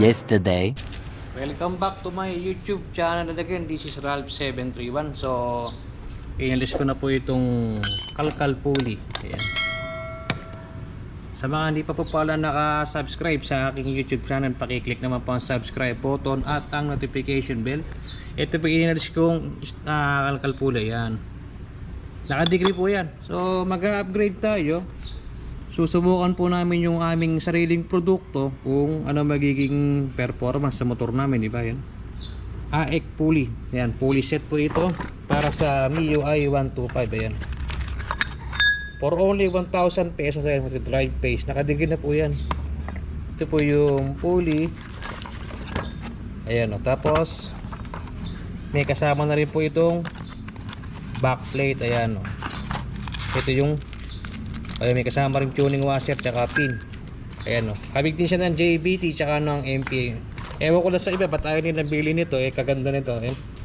yesterday. Welcome back to my YouTube channel again. This is Ralph731. So, inalis ko na po itong kalkal pulley. Ayan. Sa mga hindi pa po pala naka-subscribe sa aking YouTube channel, pakiclick naman po ang subscribe button at ang notification bell. Ito po inalis kong kalkal pulley. Ayan. Naka-degree po yan. So, mag-upgrade tayo. Susubukan po namin yung aming sariling produkto kung ano magiging performance sa motor namin, diba yan? AEC pulley. Ayan, pulley set po ito para sa MIUI 125. Ayan. For only 1,000 pesos ayan, with drive pace. Nakadigil na po yan. Ito po yung pulley. Ayan o. Tapos may kasama na rin po itong backplate. Ayan o. Ito yung may kasama rin tuning washer tsaka pin. Ayan o. Kabig din siya ng JBT tsaka ng MPA. Ewan ko lang sa iba ba't ayaw nila bili nito. Kaganda nito.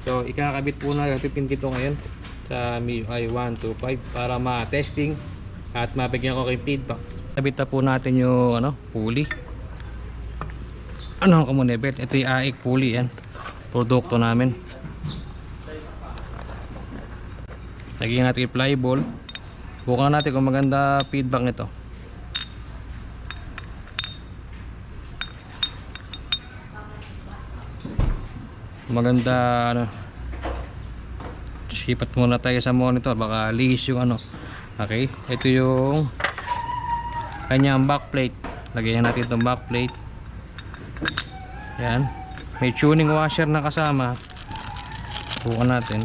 So ikakabit po na yung pin dito ngayon sa MIUI 125 para ma-testing at mabigyan ko kayo feedback. Kabit na po natin yung pulley. Ano ko muna bet? Ito yung AEC pulley yan. Produkto namin. Lagyan natin yung fly ball. Bukan natin kung maganda feedback nito. Maganda sipat muna tayo sa monitor baka lihis yung okay, ito yung kanyang backplate. Lagyan natin itong backplate. Yan, may tuning washer na kasama. Bukan natin.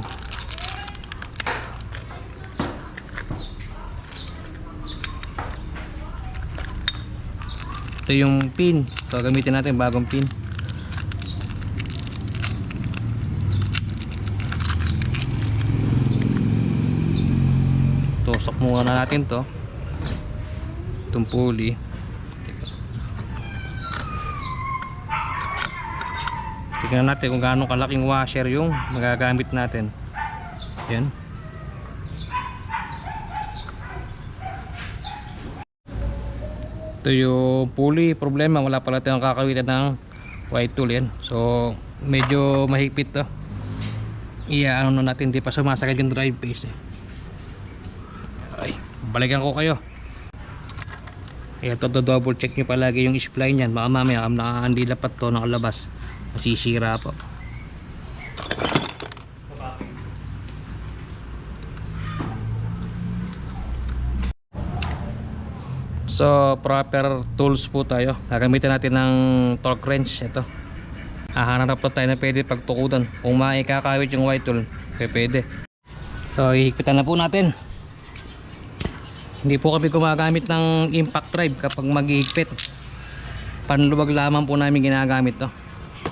Ito yung pin. So gamitin natin bagong pin. Tusok muna natin to. Itong pulley. Tignan natin kung gaano kalaking washer yung magagamit natin. Yan. Ito yung pulley, problema wala pala tayong kakawitan ng white tool yan. So medyo mahigpit to. Ano natin, hindi pa sumasakit yung drive pace Ay, balikan ko kayo. Ito, double check nyo palagi yung spline yan. Baka mamaya hindi dapat to nakalabas, masisira po. So proper tools po tayo. Gagamitin natin ng torque wrench. Ito, hahanap po tayo na pwede pagtukutan. Kung maikakawit yung white tool, pwede. So ihigpitan na po natin. Hindi po kami gumagamit ng impact drive kapag maghihigpit. Panluwag lamang po namin ginagamit to.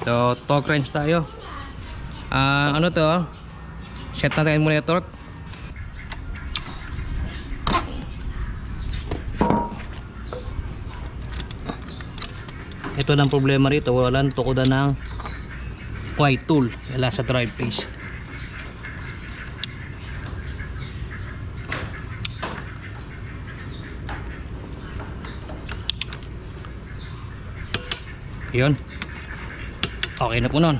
So torque wrench tayo. Set natin muna yung torque. Ito ng problema rito, walang tukudan ng white tool wala sa drive pace. Yun, okay na po nun.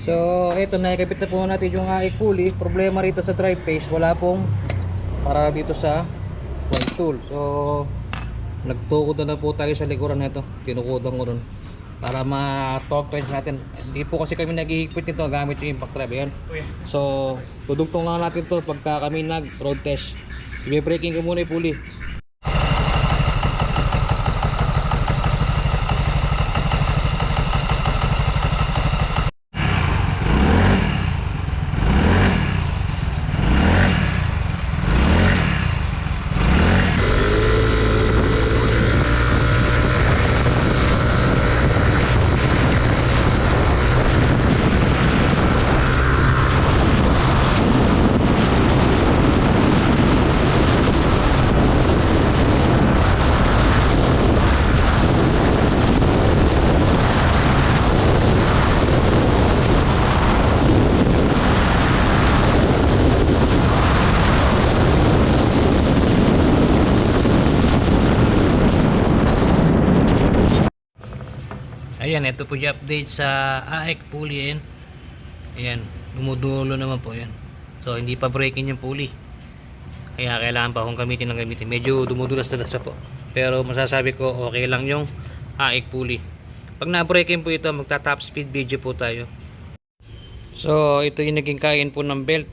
So ito, nakikapit na po natin yung AEC pulley. Problema rito sa drive pace, wala pong para dito sa white tool. So nagtukodan na po tayo sa likuran nito. Tinukodan ko ron para ma-torque wrench natin. Hindi po kasi kami naghihigpit nito gamit yung impact drive. Ayan. So dudugtong nga natin to pagka kami nag road test. I-braking ko muna yung pulley. yan, ito po yung update sa AEK pulley. Ayan, dumudulo naman po yan. So hindi pa breaking yung pulley, kaya kailangan pa akong gamitin ng gamitin. Medyo dumudulas-dulas pa po, pero masasabi ko okay lang yung AEK pulley. Pag na-breaking po ito, magta-top speed video po tayo. So ito yung naging kain po ng belt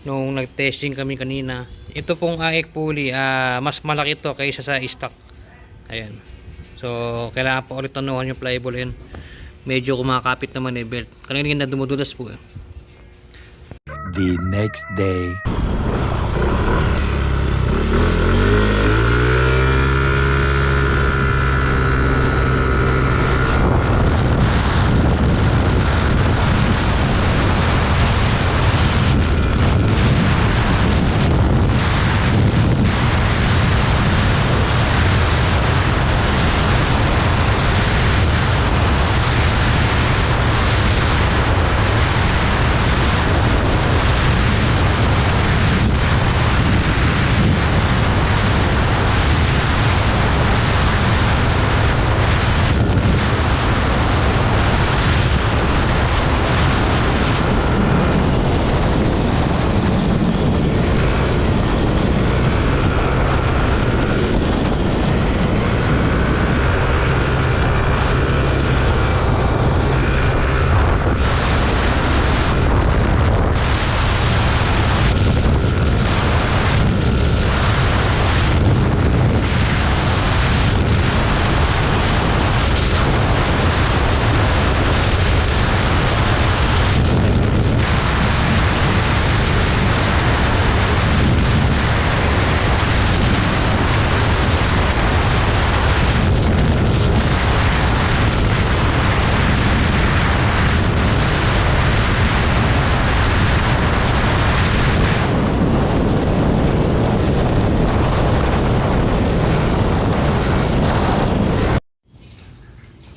nung nag-testing kami kanina. Ito pong AEK pulley, mas malaki to kaysa sa stock. Ayan. So kailangan pa ulit tanuhan yung pliable yan. Medyo kumakapit naman yung belt. Kanina na dumudulas po. The next day.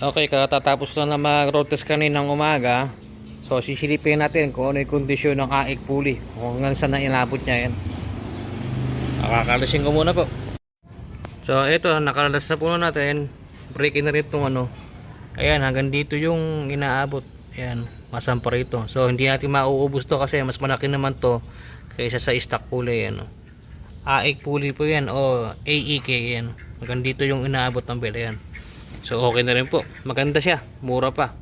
Okay, katatapos na mag-road test kaninang umaga. So sisilipin natin kung ano yung kondisyon ng AEK pulley, kung hanggang saan na inabot niya yan. Kakalasin ko muna po. So ito, nakalalas na po natin. Breaking na rin itong ano. Ayan, hanggang dito yung inaabot. Ayan, masampa rito. So hindi natin mauubos to kasi mas malaki naman to kaysa sa stock pulley. Ano. AEK pulley po yan o AEK yan. Hanggang dito yung inaabot ng belt. Ayan. So okay na rin po. Maganda siya. Mura pa.